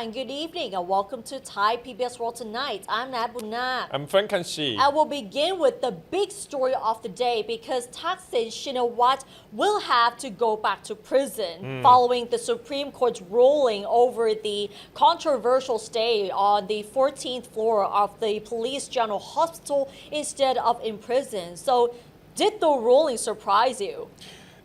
and good evening and welcome to Thai PBS World tonight. I'm Nat Bunna. I'm Frank Kanshi. I will begin with the big story of the day because Thaksin Shinawatra will have to go back to prison following the Supreme Court's ruling over the controversial stay on the 14th floor of the Police General Hospital instead of in prison. So did the ruling surprise you?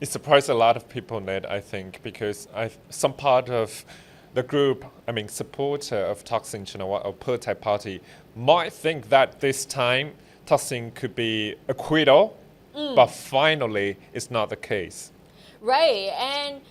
It surprised a lot of people, Ned, I think, because some part of the group, supporter of Thaksin Shinawatra or Per Thai Party might think that this time Thaksin could be acquittal, but finally it's not the case. Right, and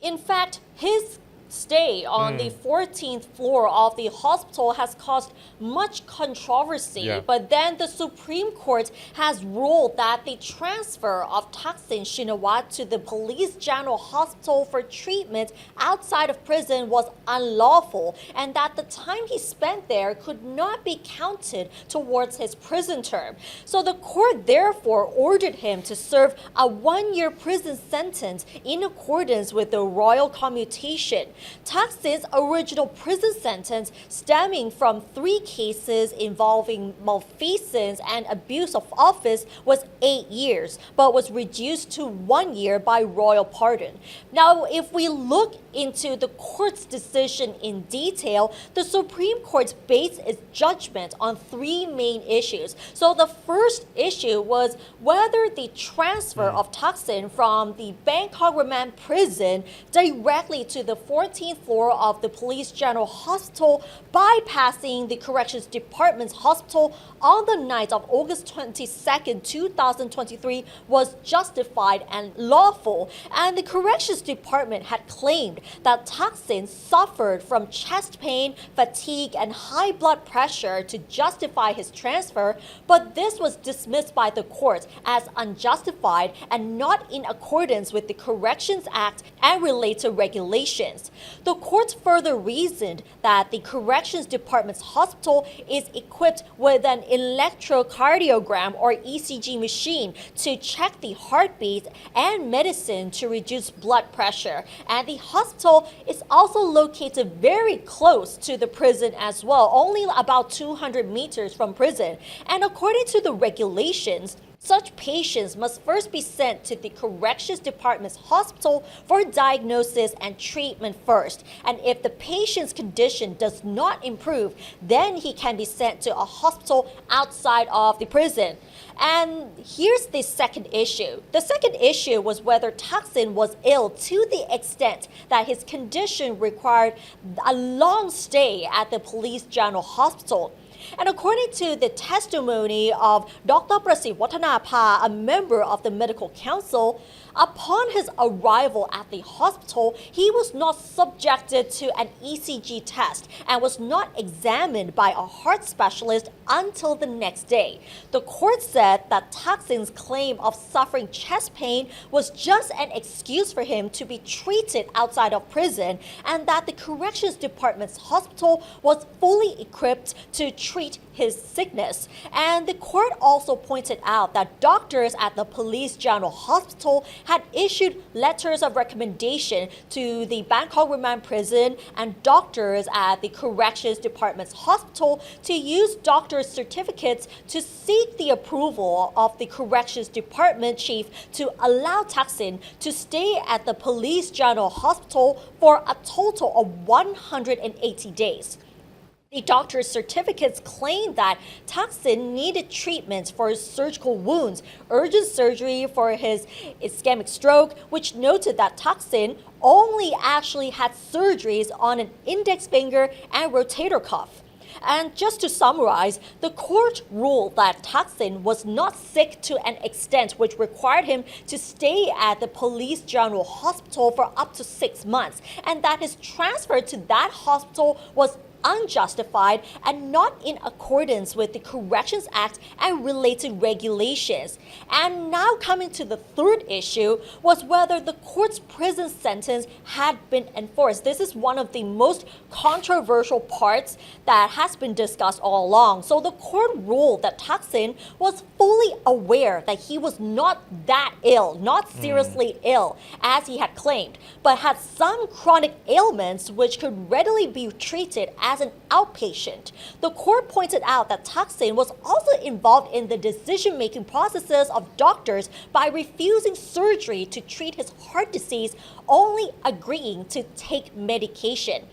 in fact, his stay on the 14th floor of the hospital has caused much controversy. But then the Supreme Court has ruled that the transfer of Thaksin Shinawatra to the Police General Hospital for treatment outside of prison was unlawful and that the time he spent there could not be counted towards his prison term. So the court therefore ordered him to serve a one-year prison sentence in accordance with the royal commutation. Thaksin's original prison sentence, stemming from 3 cases involving malfeasance and abuse of office, was 8 years, but was reduced to 1 year by royal pardon. Now, if we look into the court's decision in detail, the Supreme Court based its judgment on 3 main issues. So the first issue was whether the transfer of Thaksin from the Bangkok Remand Prison directly to the 14th floor of the Police General Hospital, bypassing the Corrections Department's hospital on the night of August 22nd, 2023 was justified and lawful. And the Corrections Department had claimed that Thaksin suffered from chest pain, fatigue, and high blood pressure to justify his transfer, but this was dismissed by the court as unjustified and not in accordance with the Corrections Act and related regulations. The court further reasoned that the Corrections Department's hospital is equipped with an electrocardiogram or ECG machine to check the heartbeat and medicine to reduce blood pressure. And the hospital is also located very close to the prison as well, only about 200 meters from prison. And according to the regulations, such patients must first be sent to the Corrections Department's hospital for diagnosis and treatment first. And if the patient's condition does not improve, then he can be sent to a hospital outside of the prison. And here's the second issue. The second issue was whether Thaksin was ill to the extent that his condition required a long stay at the Police General Hospital. And according to the testimony of Dr. Prasit Wattanapa, a member of the medical council, Upon his arrival at the hospital, he was not subjected to an ECG test and was not examined by a heart specialist until the next day. The court said that Thaksin's claim of suffering chest pain was just an excuse for him to be treated outside of prison, and that the Corrections Department's hospital was fully equipped to treat his sickness. And the court also pointed out that doctors at the Police General Hospital had issued letters of recommendation to the Bangkok Remand Prison and doctors at the Corrections Department's hospital to use doctor's certificates to seek the approval of the Corrections Department chief to allow Thaksin to stay at the Police General Hospital for a total of 180 days. The doctor's certificates claimed that Thaksin needed treatments for his surgical wounds, urgent surgery for his ischemic stroke, which noted that Thaksin only actually had surgeries on an index finger and rotator cuff. And just to summarize, the court ruled that Thaksin was not sick to an extent which required him to stay at the Police General Hospital for up to 6 months, and that his transfer to that hospital was unjustified and not in accordance with the Corrections Act and related regulations. And now coming to the third issue was whether the court's prison sentence had been enforced. This is one of the most controversial parts that has been discussed all along. So the court ruled that Thaksin was fully aware that he was not that ill, not seriously ill as he had claimed, but had some chronic ailments which could readily be treated as an outpatient. The court pointed out that Thaksin was also involved in the decision-making processes of doctors by refusing surgery to treat his heart disease, only agreeing to take medication.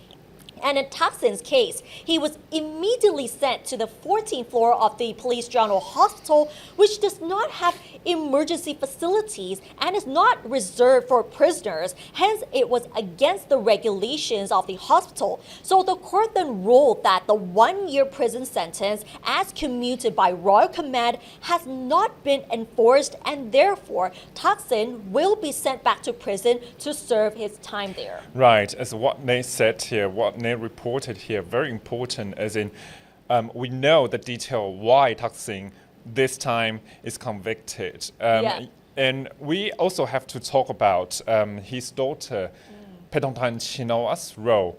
And in Thaksin's case, he was immediately sent to the 14th floor of the Police General Hospital, which does not have emergency facilities and is not reserved for prisoners. Hence, it was against the regulations of the hospital. So the court then ruled that the 1-year prison sentence, as commuted by Royal Command, has not been enforced, and therefore Thaksin will be sent back to prison to serve his time there. Right, as what Nate said here, what Nate reported here, very important, as in we know the detail why Thaksin this time is convicted. And we also have to talk about his daughter, Paetongtarn Shinawat's role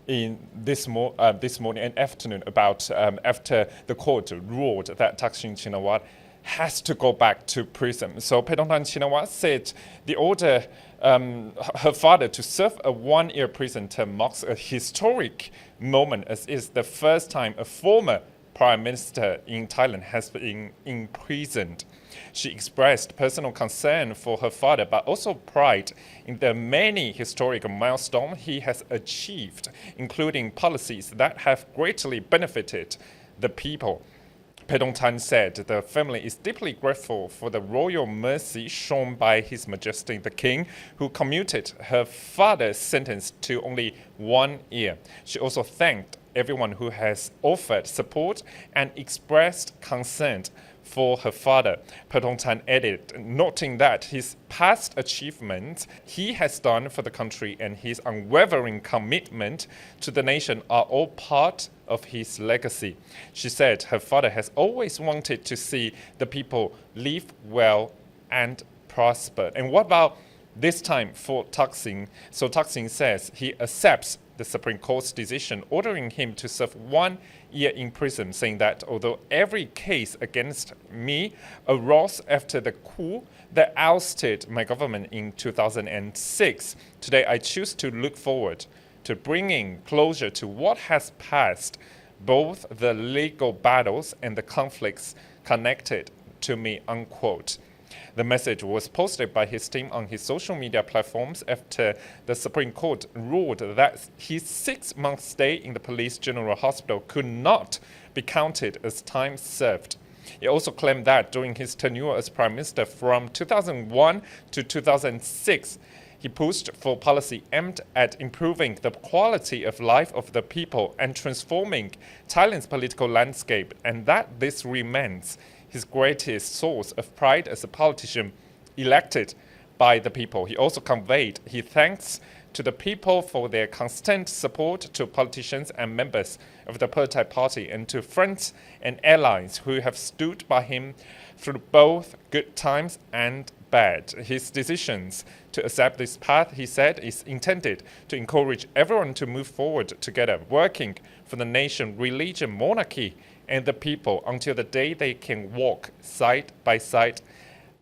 in this morning and afternoon about after the court ruled that Thaksin Shinawat has to go back to prison. So Paetongtarn Shinawat said the order her father to serve a 1-year prison term marks a historic moment, as it's the first time a former prime minister in Thailand has been imprisoned. She expressed personal concern for her father, but also pride in the many historic milestones he has achieved, including policies that have greatly benefited the people. Paetongtarn said the family is deeply grateful for the royal mercy shown by His Majesty the King, who commuted her father's sentence to only 1 year. She also thanked everyone who has offered support and expressed concern for her father. Paetongtarn added, noting that his past achievements he has done for the country and his unwavering commitment to the nation are all part of his legacy. She said her father has always wanted to see the people live well and prosper. And what about this time for Thaksin? So Thaksin says he accepts the Supreme Court's decision ordering him to serve 1 year in prison, saying that although every case against me arose after the coup that ousted my government in 2006, today I choose to look forward to bringing closure to what has passed, both the legal battles and the conflicts connected to me, unquote. The message was posted by his team on his social media platforms after the Supreme Court ruled that his 6-month stay in the Police General Hospital could not be counted as time served. He also claimed that during his tenure as Prime Minister from 2001 to 2006, he pushed for policy aimed at improving the quality of life of the people and transforming Thailand's political landscape, and that this remains his greatest source of pride as a politician elected by the people. He also conveyed his thanks to the people for their constant support to politicians and members of the Pheu Thai Party and to friends and allies who have stood by him through both good times and bad. His decisions to accept this path, he said, is intended to encourage everyone to move forward together, working for the nation, religion, monarchy, and the people until the day they can walk side by side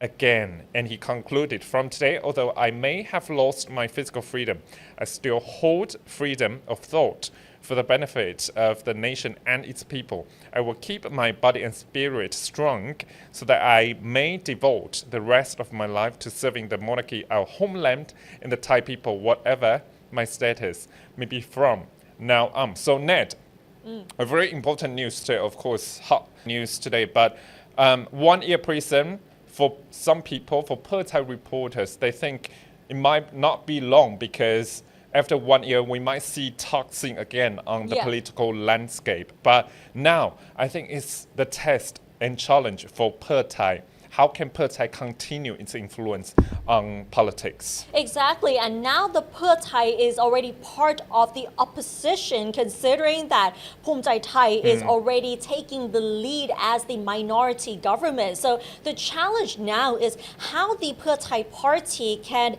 again. And he concluded, from today, although I may have lost my physical freedom, I still hold freedom of thought for the benefit of the nation and its people. I will keep my body and spirit strong so that I may devote the rest of my life to serving the monarchy, our homeland, and the Thai people, whatever my status may be from now on. So Ned, a very important news today, of course, hot news today, but 1 year prison for some people, for Pheu Thai reporters, they think it might not be long because after 1 year, we might see Thaksin again on the political landscape. But now, I think it's the test and challenge for Pheu Thai. How can Pheu Thai continue its influence on politics? Exactly, and now the Pheu Thai is already part of the opposition, considering that Phum Jai Thai is already taking the lead as the minority government. So the challenge now is how the Pheu Thai party can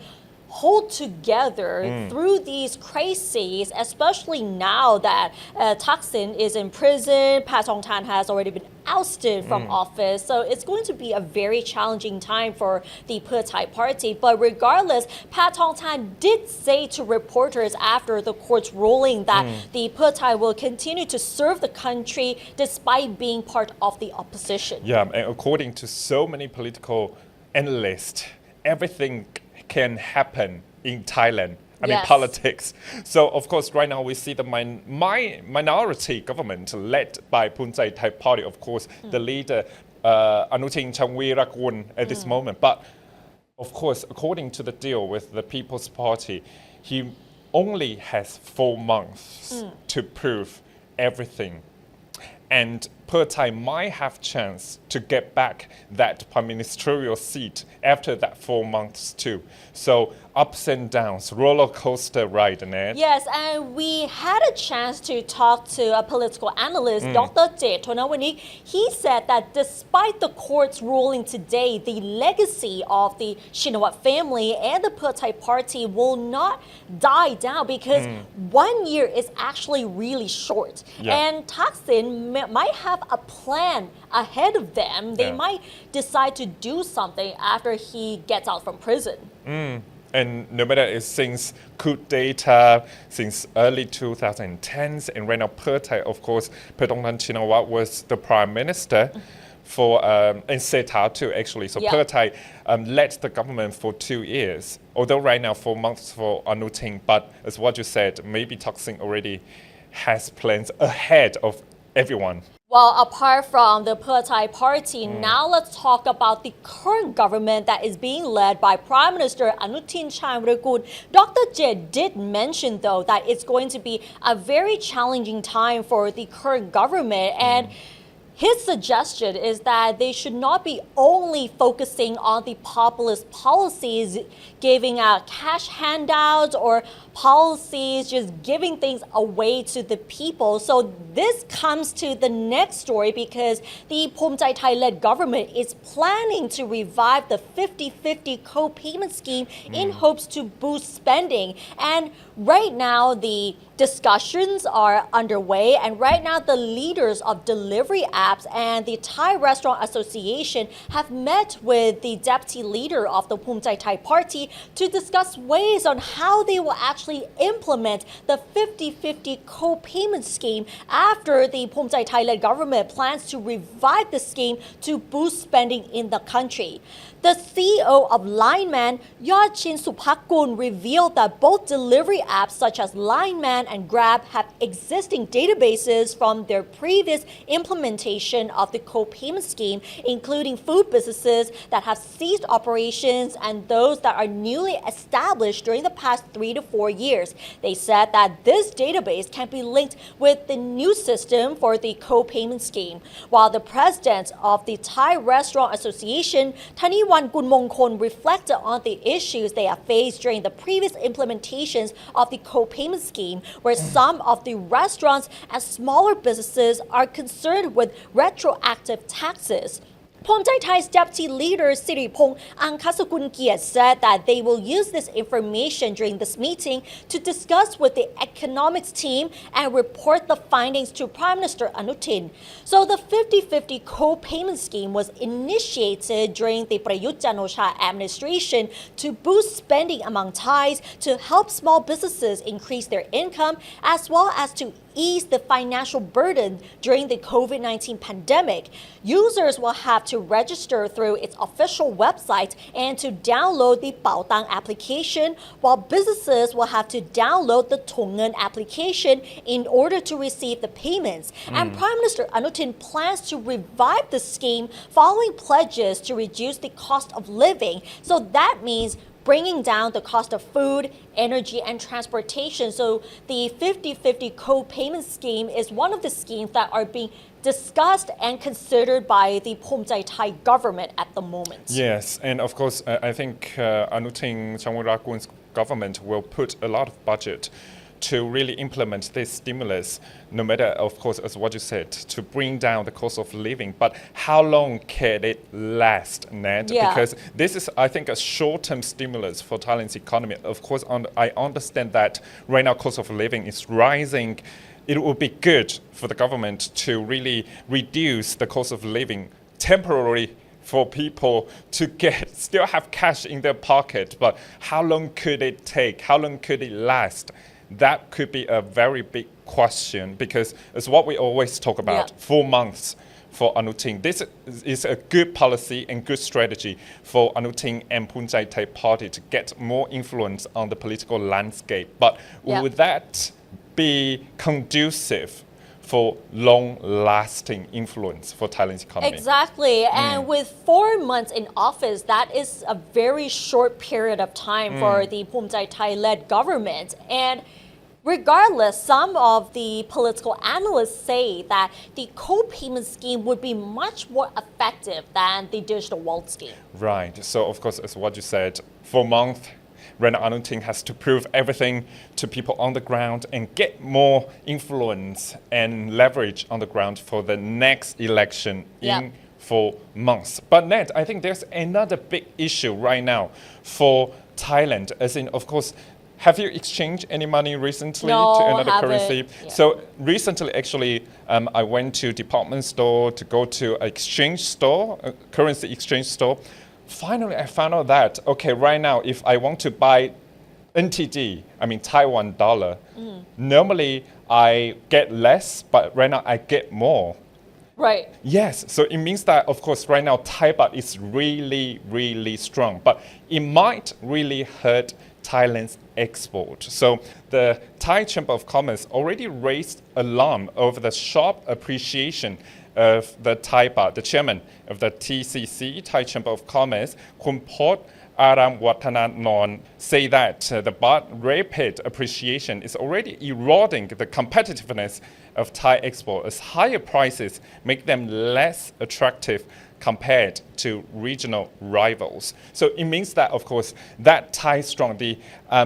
hold together through these crises, especially now that Thaksin is in prison, Pat Tong Tan has already been ousted from office. So it's going to be a very challenging time for the Pheu Thai party. But regardless, Pat Tong Tan did say to reporters after the court's ruling that the Pheu Thai will continue to serve the country despite being part of the opposition. Yeah, and according to so many political analysts, everything can happen in Thailand. I mean, politics. So, of course, right now we see the minority government led by Phum Jai Thai Party, of course, the leader, Anutin Chanvirakul at this moment. But, of course, according to the deal with the People's Party, he only has 4 months to prove everything. And Pheu Thai might have chance to get back that prime ministerial seat after that 4 months too. So ups and downs, roller coaster ride, Ned. Yes, and we had a chance to talk to a political analyst, Dr. Jet Thonawani. He said that despite the court's ruling today, the legacy of the Shinawat family and the Pheu Thai party will not die down because 1 year is actually really short. And Thaksin might have a plan ahead of them. They might decide to do something after he gets out from prison. And no matter it's since coup d'etat, since early 2010s, and right now Pheu Thai, of course, Paetongtarn Shinawatra was the prime minister for, and Seta too actually. So Pheu Thai led the government for 2 years, although right now 4 months for Anutin, but as what you said, maybe Thaksin already has plans ahead of everyone. Well, apart from the Pheu Thai party, now let's talk about the current government that is being led by Prime Minister Anutin Chanvirakul. Dr. Jet did mention, though, that it's going to be a very challenging time for the current government. And his suggestion is that they should not be only focusing on the populist policies, giving out cash handouts or policies, just giving things away to the people. So this comes to the next story because the Phum Jai Thai-led government is planning to revive the 50-50 co-payment scheme in hopes to boost spending. And right now, the discussions are underway, and right now the leaders of delivery apps and the Thai Restaurant Association have met with the deputy leader of the Phum Jai Thai party to discuss ways on how they will actually implement the 50-50 co-payment scheme after the Phum Jai Thai-led government plans to revive the scheme to boost spending in the country. The CEO of Line Man, Yodchin Supakul, revealed that both delivery apps such as Line Man ASEAN and Grab have existing databases from their previous implementation of the co-payment scheme, including food businesses that have ceased operations and those that are newly established during the past 3 to 4 years. They said that this database can be linked with the new system for the co-payment scheme. While the president of the Thai Restaurant Association, Thaniwan Kunmongkol, reflected on the issues they have faced during the previous implementations of the co-payment scheme, where some of the restaurants and smaller businesses are concerned with retroactive taxes. Phomchai Thai's deputy leader Siripong Angkasakul said that they will use this information during this meeting to discuss with the economics team and report the findings to Prime Minister Anutin. So the 50-50 co-payment scheme was initiated during the Prayut Chan-o-cha administration to boost spending among Thais, to help small businesses increase their income, as well as to ease the financial burden during the COVID-19 pandemic. Users will have to register through its official website and to download the Baotang application, while businesses will have to download the Thongngen application in order to receive the payments. And Prime Minister Anutin plans to revive the scheme following pledges to reduce the cost of living. So that means bringing down the cost of food, energy, and transportation. So the 50-50 co-payment scheme is one of the schemes that are being discussed and considered by the Phomchai Thai government at the moment. Yes, and of course, I think Anutin Chanwirakun's government will put a lot of budget to really implement this stimulus, no matter, of course, as what you said, to bring down the cost of living. But how long can it last, Ned? Yeah. Because this is, I think, a short-term stimulus for Thailand's economy. Of course, I understand that right now cost of living is rising. It would be good for the government to really reduce the cost of living temporarily for people to still have cash in their pocket. But how long could it take? How long could it last? That could be a very big question, because it's what we always talk about, 4 months for Anutin. This is a good policy and good strategy for Anutin and Phomchai Thai party to get more influence on the political landscape. But would that be conducive for long-lasting influence for Thailand's economy? Exactly. And with 4 months in office, that is a very short period of time for the Phomchai Thai-led government. And regardless, some of the political analysts say that the co-payment scheme would be much more effective than the digital wallet scheme. Right. So, of course, as what you said, 4 months, Rana Anutin has to prove everything to people on the ground and get more influence and leverage on the ground for the next election in 4 months. But Ned, I think there's another big issue right now for Thailand, as in, of course, have you exchanged any money recently to another currency? So recently, actually, I went to department store to go to an exchange store, a currency exchange store. Finally, I found out that, okay, right now, if I want to buy NTD, I mean Taiwan dollar, normally I get less, but right now I get more. Right. Yes, so it means that, of course, right now Thai baht is really, really strong, but it might really hurt Thailand's export. So the Thai Chamber of Commerce already raised alarm over the sharp appreciation of the Thai baht. The chairman of the TCC, Thai Chamber of Commerce, Kumpot Aram Watananon, say that the baht rapid appreciation is already eroding the competitiveness of Thai export, as higher prices make them less attractive compared to regional rivals. So it means that, of course, that Thai strong, the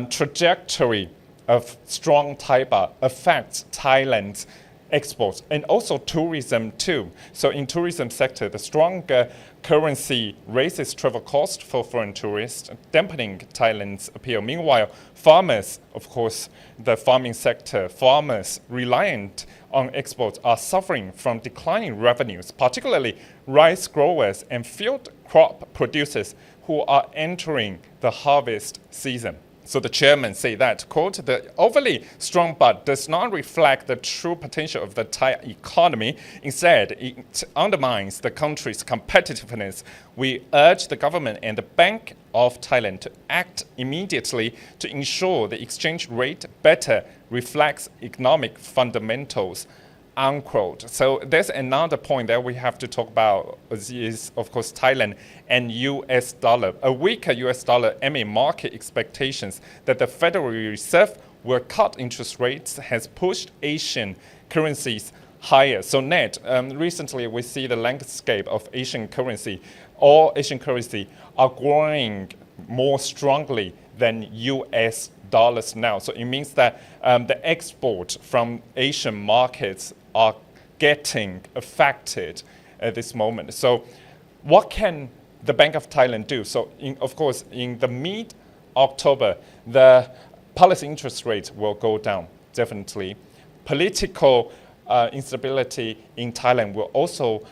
trajectory of strong Thai baht affects Thailand's exports and also tourism too. So in tourism sector, the stronger currency raises travel costs for foreign tourists, dampening Thailand's appeal. Meanwhile, farmers, of course, the farming sector, farmers reliant on exports are suffering from declining revenues, particularly rice growers and field crop producers who are entering the harvest season. So the chairman said that, quote, the overly strong baht does not reflect the true potential of the Thai economy. Instead, it undermines the country's competitiveness. We urge the government and the Bank of Thailand to act immediately to ensure the exchange rate better reflects economic fundamentals, unquote. So there's another point that we have to talk about is, of course, Thailand and US dollar. A weaker US dollar amid market expectations that the Federal Reserve will cut interest rates has pushed Asian currencies higher. So net, recently we see the landscape of Asian currency. All Asian currency are growing more strongly than US dollars now. So it means that the export from Asian markets are getting affected at this moment. So what can the Bank of Thailand do? So of course, in the mid-October, the policy interest rate will go down, definitely. Political instability in Thailand will also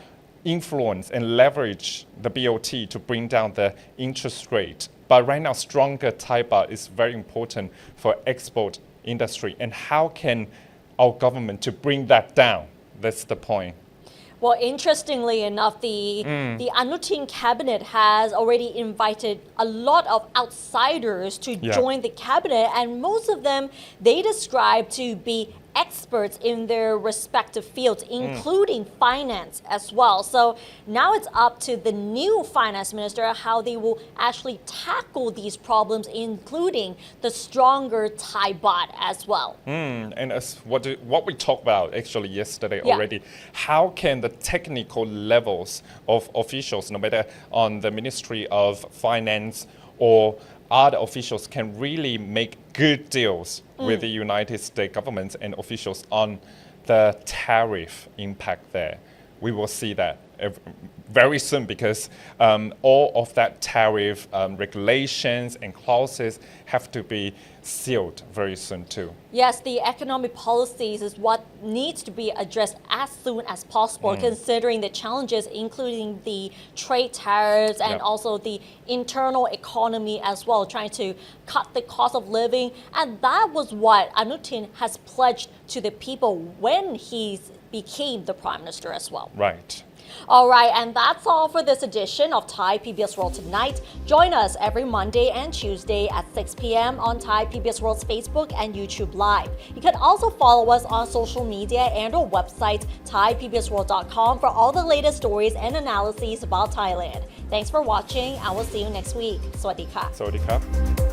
influence and leverage the BOT to bring down the interest rate. But right now, stronger Thai baht is very important for export industry. And how can our government to bring that down? That's the point. Well, interestingly enough, the Anutin cabinet has already invited a lot of outsiders to join the cabinet, and most of them they describe to be experts in their respective fields, including finance as well. So now it's up to the new finance minister how they will actually tackle these problems, including the stronger Thai baht as well. And as what we talked about actually yesterday already, how can the technical levels of officials, no matter on the Ministry of Finance or other officials, can really make good deals with the United States government and officials on the tariff impact there. We will see that very soon because all of that tariff regulations and clauses have to be sealed very soon too. Yes, the economic policies is what needs to be addressed as soon as possible, considering the challenges, including the trade tariffs and also the internal economy as well, trying to cut the cost of living. And that was what Anutin has pledged to the people when he became the Prime Minister as well. Right. All right, and that's all for this edition of Thai PBS World Tonight. Join us every Monday and Tuesday at 6 p.m. on Thai PBS World's Facebook and YouTube Live. You can also follow us on social media and our website, thaipbsworld.com, for all the latest stories and analyses about Thailand. Thanks for watching, and we'll see you next week. สวัสดีค่ะ สวัสดีครับ